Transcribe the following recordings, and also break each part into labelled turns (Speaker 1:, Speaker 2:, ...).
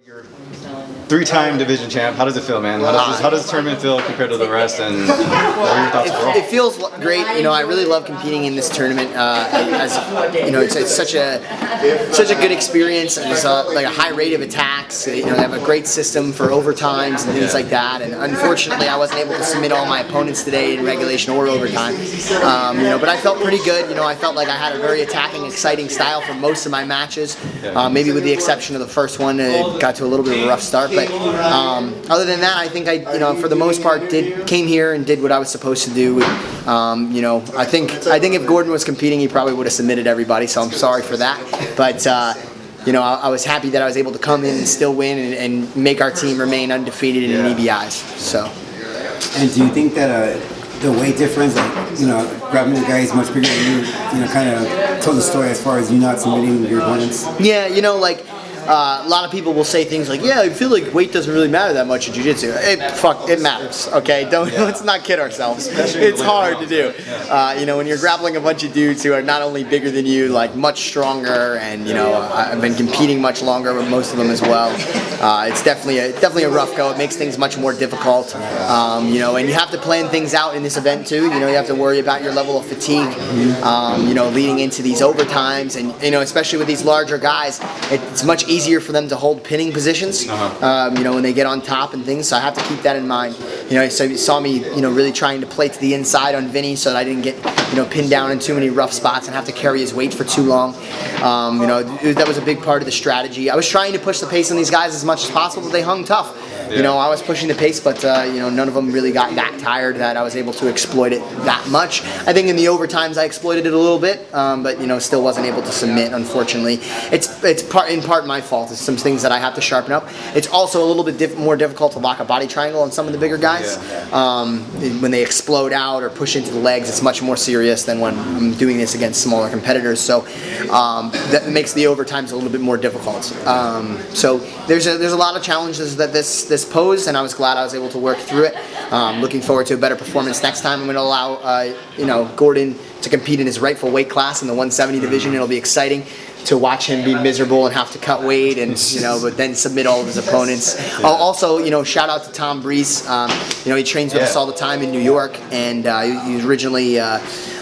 Speaker 1: You're three-time division champ. How does it feel, man? How does the tournament feel compared to the rest? And what are your thoughts overall?
Speaker 2: It feels great. You know, I really love competing in this tournament. As you know, it's such a good experience. There's like a high rate of attacks. You know, they have a great system for overtimes and things like that. And unfortunately, I wasn't able to submit all my opponents today in regulation or overtime. You know, but I felt pretty good. You know, I felt like I had a very attacking, exciting style for most of my matches. Maybe with the exception of the first one, it got to a little bit of a rough start. But other than that, I think I, you know, for the most part, came here and did what I was supposed to do. You know, I think if Gordon was competing, he probably would have submitted everybody. So I'm sorry for that. But you know, I was happy that I was able to come in and still win and make our team remain undefeated in EBIs. So.
Speaker 3: And do you think that the weight difference, like, you know, grabbing the guy is much bigger than you know, kind of told the story as far as you not submitting your opponents?
Speaker 2: Yeah, you know, like. A lot of people will say things like, "Yeah, I feel like weight doesn't really matter that much in jiu-jitsu." It matters. Okay, let's not kid ourselves. It's hard to do. You know, when you're grappling a bunch of dudes who are not only bigger than you, like much stronger, and you know, I've been competing much longer with most of them as well. It's definitely a rough go. It makes things much more difficult. You know, and you have to plan things out in this event too. You know, you have to worry about your level of fatigue. You know, leading into these overtimes, and you know, especially with these larger guys, it's much easier for them to hold pinning positions, you know, when they get on top and things. So I have to keep that in mind. You know, so you saw me, you know, really trying to play to the inside on Vinny so that I didn't get, you know, pinned down in too many rough spots and have to carry his weight for too long. You know, that was a big part of the strategy. I was trying to push the pace on these guys as much as possible, but they hung tough. You know, I was pushing the pace, but you know, none of them really got that tired that I was able to exploit it that much. I think in the overtimes I exploited it a little bit, but you know, still wasn't able to submit. Unfortunately, it's in part my fault. It's some things that I have to sharpen up. It's also a little bit more difficult to lock a body triangle on some of the bigger guys. When they explode out or push into the legs, it's much more serious than when I'm doing this against smaller competitors. So that makes the overtimes a little bit more difficult. So there's a lot of challenges that this posed, and I was glad I was able to work through it. Looking forward to a better performance next time. I'm going to allow you know, Gordon to compete in his rightful weight class in the 170 division. It'll be exciting to watch him be miserable and have to cut weight, and you know, but then submit all of his opponents. Also, you know, shout out to Tom Bree. You know, he trains with us all the time in New York, and he was originally.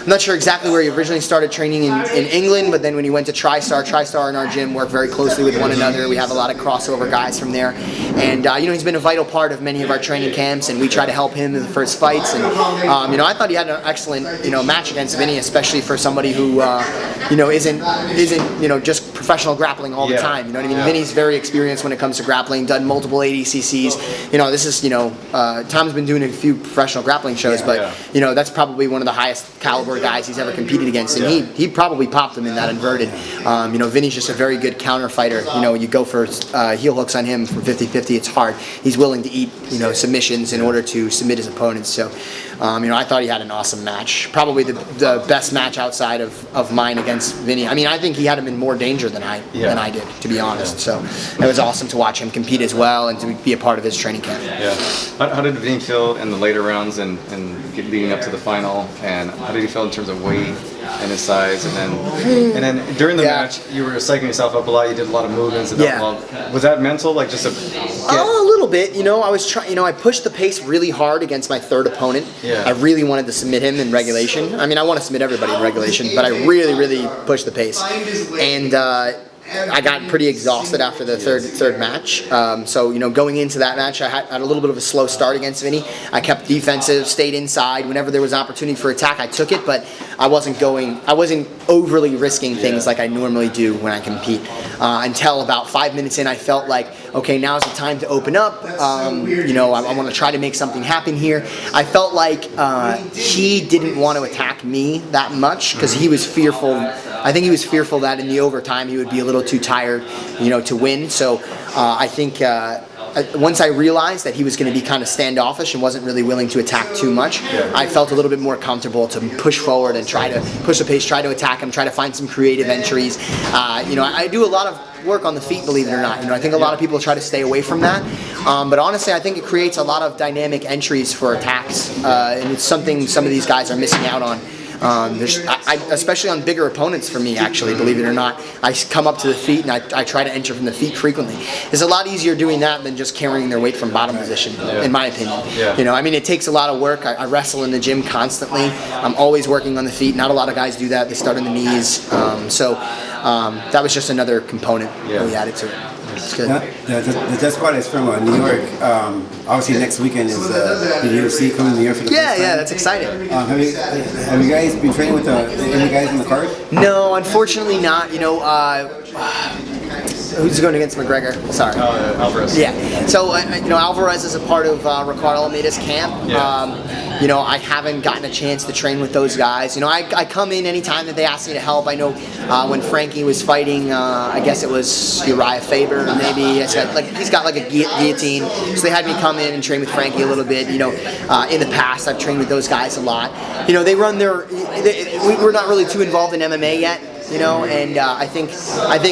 Speaker 2: I'm not sure exactly where he originally started training in England, but then when he went to TriStar and our gym work very closely with one another. We have a lot of crossover guys from there, and you know, he's been a vital part of many of our training camps, and we try to help him in the first fights. And you know, I thought he had an excellent, you know, match against Vinny, especially for somebody who you know, isn't you know, just professional grappling all the time. You know what I mean? Vinny's very experienced when it comes to grappling, done multiple ADCCs. You know, this is, you know, Tom's been doing a few professional grappling shows, but you know, that's probably one of the highest caliber guys he's ever competed against, and he probably popped him in that inverted. You know, Vinny's just a very good counter fighter. You know, you go for heel hooks on him from 50-50, it's hard. He's willing to eat, you know, submissions in order to submit his opponents. So you know, I thought he had an awesome match. Probably the best match outside of mine against Vinny. I mean, I think he had him in more danger than I did, to be honest. So it was awesome to watch him compete as well and to be a part of his training camp.
Speaker 1: How did Vinny feel in the later rounds and leading up to the final? And how did he feel in terms of weight and his size? And then during the match, you were psyching yourself up a lot. You did a lot of movements. And was that mental? Like just
Speaker 2: a little bit. You know, I was trying. You know, I pushed the pace really hard against my third opponent. I really wanted to submit him in regulation. I mean, I want to submit everybody in regulation, but I really pushed the pace. And I got pretty exhausted after the third match. So, you know, going into that match, I had a little bit of a slow start against Vinny. I kept defensive, stayed inside. Whenever there was an opportunity for attack, I took it, but I wasn't overly risking things like I normally do when I compete. Until about 5 minutes in, I felt like, okay, now's the time to open up. You know, I want to try to make something happen here. I felt like he didn't want to attack me that much because he was fearful. I think he was fearful that in the overtime he would be a little too tired, you know, to win. So I think once I realized that he was going to be kind of standoffish and wasn't really willing to attack too much, I felt a little bit more comfortable to push forward and try to push the pace, try to attack him, try to find some creative entries. You know, I do a lot of work on the feet, believe it or not. You know, I think a lot of people try to stay away from that. But honestly, I think it creates a lot of dynamic entries for attacks, and it's something some of these guys are missing out on. Especially on bigger opponents for me, actually, believe it or not, I come up to the feet and I try to enter from the feet frequently. It's a lot easier doing that than just carrying their weight from bottom position, in my opinion. You know, I mean, it takes a lot of work. I wrestle in the gym constantly. I'm always working on the feet. Not a lot of guys do that. They start on the knees. That was just another component that we added to it. It's good.
Speaker 3: The Death Squad is from New York. Obviously, next weekend is the UFC coming to New York for the first time.
Speaker 2: Yeah, that's exciting.
Speaker 3: Have you guys been training with any guys on the card?
Speaker 2: No, unfortunately not. You know, who's going against McGregor? Sorry.
Speaker 1: Alvarez.
Speaker 2: Yeah. So, you know, Alvarez is a part of Ricardo Almeida's camp. You know, I haven't gotten a chance to train with those guys. You know, I come in anytime that they ask me to help. I know when Frankie was fighting, I guess it was Uriah Faber, maybe. I said, like, he's got like a guillotine, so they had me come in and train with Frankie a little bit. You know, in the past, I've trained with those guys a lot. You know, they run their. We're not really too involved in MMA yet. You know, and I think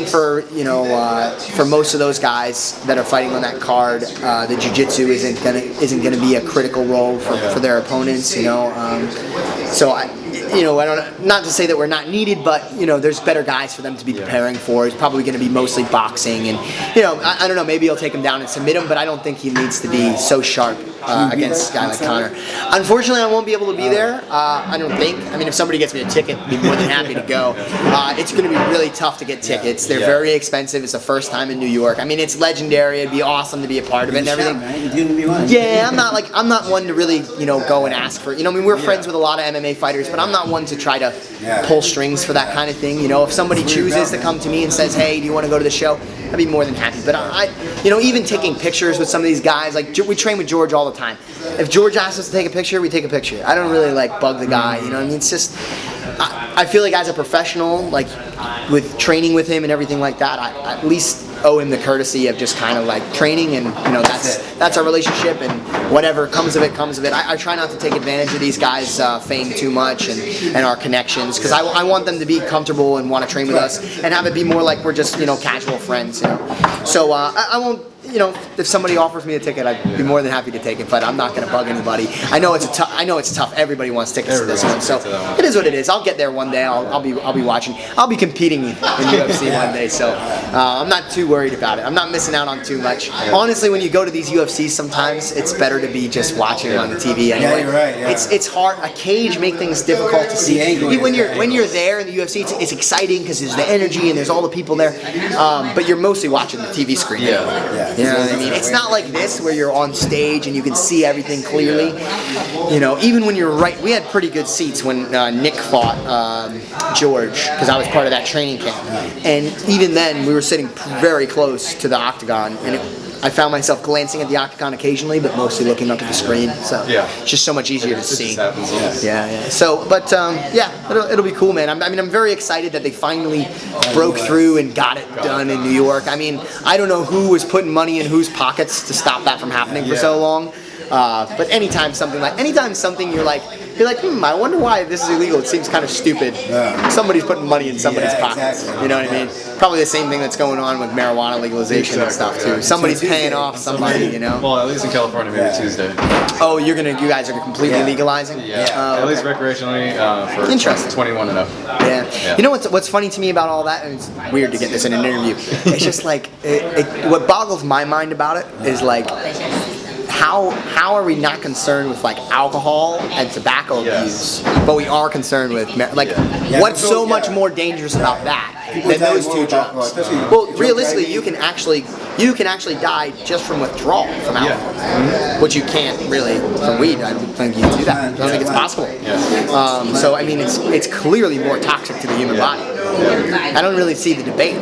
Speaker 2: for for most of those guys that are fighting on that card, the jiu-jitsu isn't gonna be a critical role for their opponents. You know, so I don't. Not to say that we're not needed, but you know, there's better guys for them to be preparing for. It's probably going to be mostly boxing, and you know, I don't know. Maybe he'll take him down and submit him, but I don't think he needs to be so sharp against a guy like Conor. Unfortunately, I won't be able to be there. I don't think. I mean, if somebody gets me a ticket, I'd be more than happy to go. It's going to be really tough to get tickets. They're very expensive. It's the first time in New York. I mean, it's legendary. It'd be awesome to be a part of it and everything. Yeah, I'm not one to really go and ask for. I mean, we're friends with a lot of MMA fighters, but I'm not one to try to pull strings for that kind of thing. You know, if somebody chooses to come to me and says, "Hey, do you want to go to the show?" I'd be more than happy. But even taking pictures with some of these guys, like we train with George all the time. If George asks us to take a picture, we take a picture. I don't really bug the guy. You know what I mean? It's just I feel like as a professional, like with training with him and everything like that, I at least owe him the courtesy of just kind of like training, and that's our relationship, and whatever comes of it comes of it. I try not to take advantage of these guys' fame too much and our connections, because I want them to be comfortable and want to train with us and have it be more like we're just casual friends. So I won't. If somebody offers me a ticket, I'd be more than happy to take it, but I'm not going to bug anybody. I know it's tough. Everybody wants tickets to this one, so it is what it is. I'll get there one day. I'll be watching. I'll be competing in UFC one day, so I'm not too worried about it. I'm not missing out on too much. Honestly, when you go to these UFCs, sometimes it's better to be just watching it on the TV. Anyway.
Speaker 3: Yeah, you're right. Yeah.
Speaker 2: It's hard. A cage make things difficult to see. When you're there in the UFC, it's exciting because there's the energy and there's all the people there, but you're mostly watching the TV screen.
Speaker 3: Yeah.
Speaker 2: You know what I mean? It's not like this where you're on stage and you can see everything clearly. Even when you're right, we had pretty good seats when Nick fought George, because I was part of that training camp. And even then, we were sitting very close to the octagon, and I found myself glancing at the octagon occasionally, but mostly looking up at the screen. So it's just so much easier to see. Yeah. So, but it'll be cool, man. I'm very excited that they finally broke through and got it done in New York. I mean, I don't know who was putting money in whose pockets to stop that from happening for so long. But anytime something you're like, I wonder why this is illegal. It seems kind of stupid. Somebody's putting money in somebody's pockets.
Speaker 3: Exactly.
Speaker 2: You know what I mean? Probably the same thing that's going on with marijuana legalization and stuff too. Somebody's paying off somebody.
Speaker 1: Well, at least in California, maybe Tuesday.
Speaker 2: Oh, you guys are completely legalizing?
Speaker 1: At least recreationally for
Speaker 2: Interesting.
Speaker 1: 21 and up.
Speaker 2: Yeah. You know what's funny to me about all that, and it's weird to get this in an interview. It's just like what boggles my mind about it is like, how are we not concerned with like alcohol and tobacco abuse, but we are concerned with what's so much more dangerous about that than those two drugs? Well, realistically, you can actually die just from withdrawal from alcohol, which you can't really from weed. I don't think you can do that. I don't think it's possible. So I mean, it's clearly more toxic to the human body. I don't really see the debate.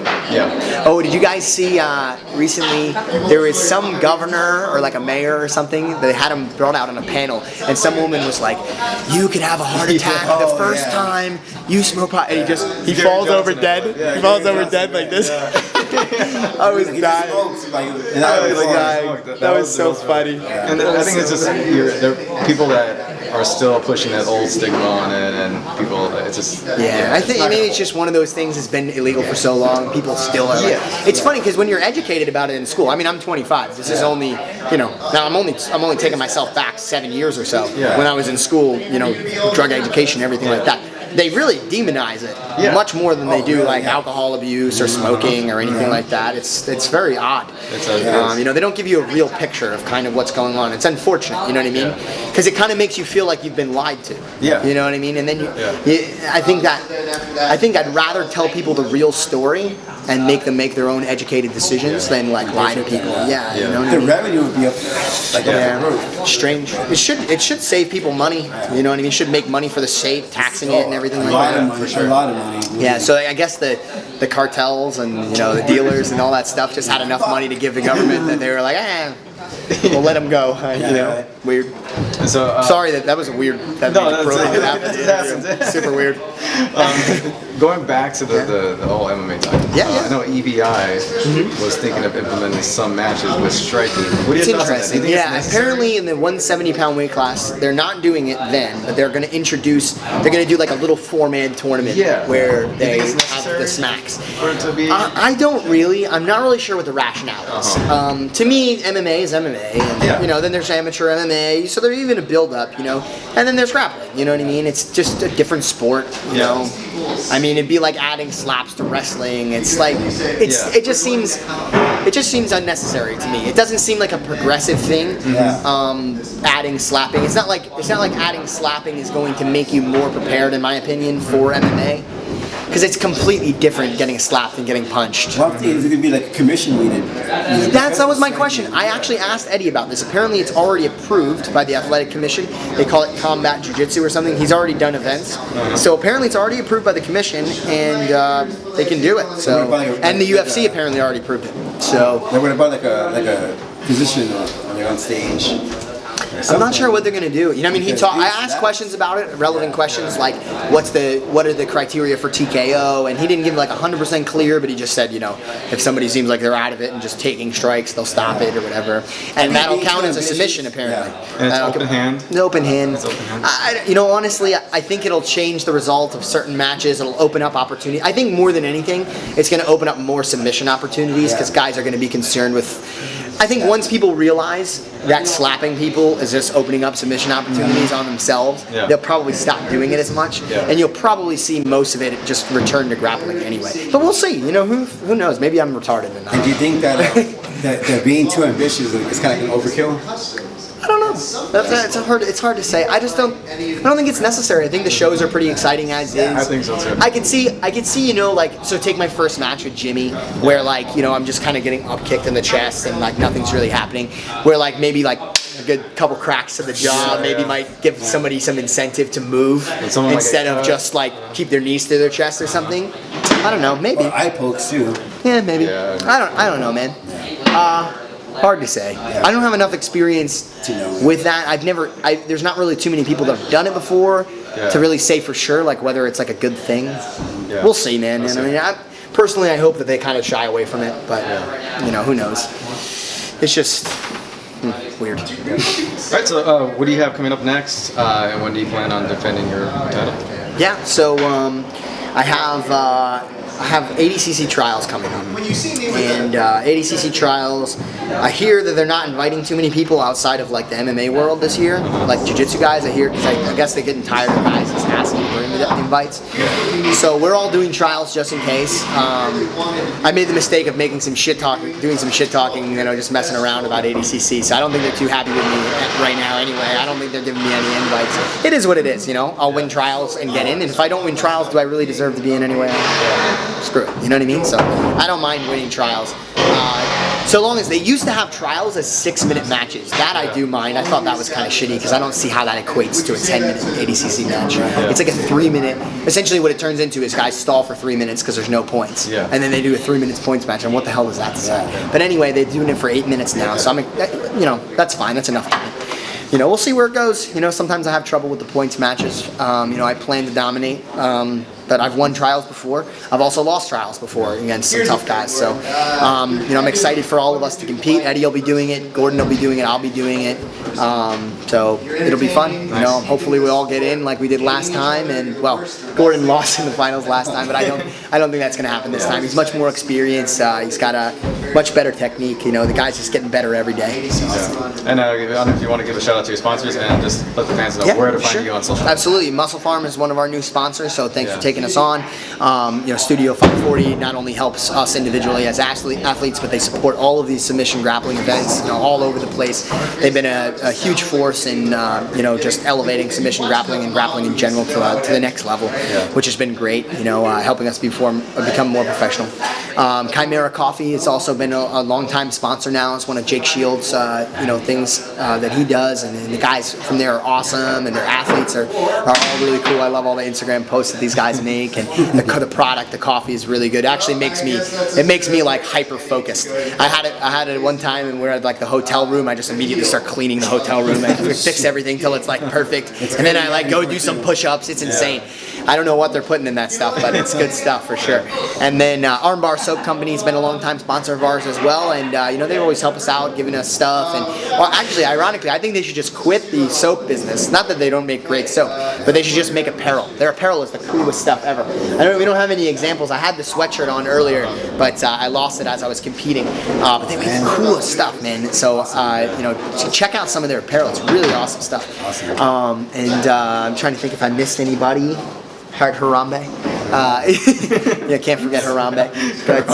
Speaker 2: Oh, did you guys see recently there was some governor or like a mayor or something that they had him brought out on a panel, and some woman was like, "You could have a heart attack the first time you smoke pot," and he falls over dead. He falls over dead like this. I was dying. That was so funny.
Speaker 1: And I think it's just there are people that are still pushing that old stigma on it, and people. It's just.
Speaker 2: I think maybe it's just one of those things that's been illegal for so long. People still are. It's funny because when you're educated about it in school. I mean, I'm 25. This is only now I'm only taking myself back 7 years or so. When I was in school, drug education, everything like that. they really demonize it much more than they do like alcohol abuse or smoking or anything like that. It's very odd. You know, they don't give you a real picture of kind of what's going on. It's unfortunate, you know what I mean? Because it kind of makes you feel like you've been lied to. You know what I mean? And then I think I'd rather tell people the real story and make them make their own educated decisions than like lie to people. You know what I mean?
Speaker 3: The revenue would be up like
Speaker 2: Strange. It should save people money. You know what I mean? It should make money for the state, taxing it and everything like that.
Speaker 3: For sure. A lot of money.
Speaker 2: Yeah, so I guess the cartels and you know the dealers and all that stuff just had enough money to give the government that they were like, we'll let them go. You know, weird.
Speaker 1: So
Speaker 2: sorry that was a weird. That happens. Super weird.
Speaker 1: Going back to the whole MMA time. I know EBI was thinking of implementing some matches with striking. What do you think?
Speaker 2: Interesting. Apparently in the 170-pound weight class, they're not doing it then, but they're going to introduce. They're going to do like a little 4-man tournament where they have the smacks.
Speaker 1: For it to be?
Speaker 2: I don't really. I'm not really sure what the rationale is. To me, MMA is MMA. And, you know, then there's amateur MMA, so there's even a build-up, you know, and then there's grappling. You know what I mean? It's just a different sport. You know. I mean, it'd be like adding slaps to wrestling. It's like it just seems unnecessary to me. It doesn't seem like a progressive thing. Adding slapping. It's not like adding slapping is going to make you more prepared, in my opinion, for MMA. Because it's completely different getting slapped and getting punched.
Speaker 3: Well, is it going to be like a commission needed?
Speaker 2: That was my question. I actually asked Eddie about this. Apparently it's already approved by the Athletic Commission. They call it combat jiu-jitsu or something. He's already done events. So apparently it's already approved by the commission and they can do it. So and the UFC apparently already approved it. So
Speaker 3: what about like a position on stage?
Speaker 2: I'm not sure what they're gonna do. You know, I mean, I asked questions about it, relevant questions like, what are the criteria for TKO? And he didn't give like 100% clear, but he just said, you know, if somebody seems like they're out of it and just taking strikes, they'll stop it or whatever, and that'll count as a submission apparently.
Speaker 1: And it's open hand.
Speaker 2: Open hand. You know, honestly, I think it'll change the result of certain matches. It'll open up opportunity. I think more than anything, it's gonna open up more submission opportunities because guys are gonna be concerned with. I think once people realize that slapping people is just opening up submission opportunities on themselves, they'll probably stop doing it as much, and you'll probably see most of it just return to grappling anyway. But we'll see. You know, who knows? Maybe I'm retarded.
Speaker 3: And do you think that that being too ambitious is kind of like an overkill?
Speaker 2: I don't know. It's hard to say. I don't think it's necessary. I think the shows are pretty exciting as is.
Speaker 1: I think so too.
Speaker 2: I could see, you know, like, so take my first match with Jimmy, where like, you know, I'm just kind of getting up kicked in the chest and like nothing's really happening. Where like maybe like a good couple cracks to the jaw maybe might give somebody some incentive to move instead of just like keep their knees to their chest or something. I don't know. Maybe.
Speaker 3: Or eye pokes too.
Speaker 2: Yeah, maybe. Yeah. I don't know, man. Hard to say. I don't have enough experience with that. There's not really too many people that have done it before to really say for sure, like whether it's like a good thing. We'll see, man. And I mean, personally, I hope that they kind of shy away from it, but you know, who knows? It's just weird.
Speaker 1: All right. So, what do you have coming up next? And when do you plan on defending your title?
Speaker 2: Yeah. So, I have ADCC trials coming up, and ADCC trials, I hear that they're not inviting too many people outside of like the MMA world this year, like jiu-jitsu guys. I hear, because I guess they're getting tired of guys just asking for invites. So we're all doing trials just in case. I made the mistake of doing some shit talking, you know, just messing around about ADCC. So I don't think they're too happy with me right now. Anyway, I don't think they're giving me any invites. It is what it is, you know. I'll win trials and get in, and if I don't win trials, do I really deserve to be in anyway? Screw it, you know what I mean? So I don't mind winning trials. So long as they used to have trials as 6-minute matches. That I do mind. I thought that was kind of shitty because I don't see how that equates to a 10-minute ADCC match. It's like a 3-minute. Essentially what it turns into is guys stall for 3 minutes because there's no points. And then they do a 3-minute points match, and what the hell does that say? But anyway, they're doing it for 8 minutes now, so you know, that's fine. That's enough time. You know, we'll see where it goes. You know, sometimes I have trouble with the points matches. You know, I plan to dominate. but I've won trials before. I've also lost trials before against some tough guys. So, you know, I'm excited for all of us to compete. Eddie will be doing it. Gordon will be doing it. I'll be doing it. So it'll be fun. You know, hopefully we all get in like we did last time. And well, Gordon lost in the finals last time, but I don't think that's going to happen this time. He's much more experienced. He's got a much better technique. You know, the guy's just getting better every day. So.
Speaker 1: And I don't know if you want to give a shout out to your sponsors and just let the fans know where to find you on social media.
Speaker 2: Absolutely. Muscle Farm is one of our new sponsors, so thanks for taking us on. You know, Studio 540 not only helps us individually as athletes, but they support all of these submission grappling events, you know, all over the place. They've been a huge force in, you know, just elevating submission grappling and grappling in general to the next level, which has been great, you know, helping us become more professional. Chimera Coffee has also been a long-time sponsor now. It's one of Jake Shields' you know, things that he does, and the guys from there are awesome, and their athletes are all really cool. I love all the Instagram posts that these guys make, and the product, the coffee is really good. It actually makes me like hyper focused. I had it one time, and we're at like the hotel room. I just immediately start cleaning the hotel room and fix everything till it's like perfect, and then I like go do some push-ups. It's insane. I don't know what they're putting in that stuff, but it's good stuff for sure. And then Armbar Soap Company has been a long-time sponsor of ours as well, and you know, they always help us out, giving us stuff. And well, actually, ironically, I think they should just quit the soap business. Not that they don't make great soap, but they should just make apparel. Their apparel is the coolest stuff ever. We don't have any examples. I had the sweatshirt on earlier, but I lost it as I was competing. But they make the coolest stuff, man. So you know, check out some of their apparel. It's really awesome stuff. And I'm trying to think if I missed anybody. Harambe. Yeah, can't forget Harambe. But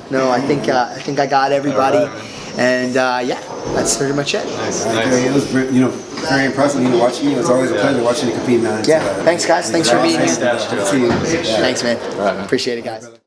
Speaker 2: no, I think I got everybody. And yeah, that's pretty much it.
Speaker 1: Nice.
Speaker 3: It was, you know, very impressive. You know, watching you. It's always a pleasure watching you compete, man.
Speaker 2: Yeah, thanks guys. Thanks for being here.
Speaker 3: See you.
Speaker 2: Thanks, man. Appreciate it, guys.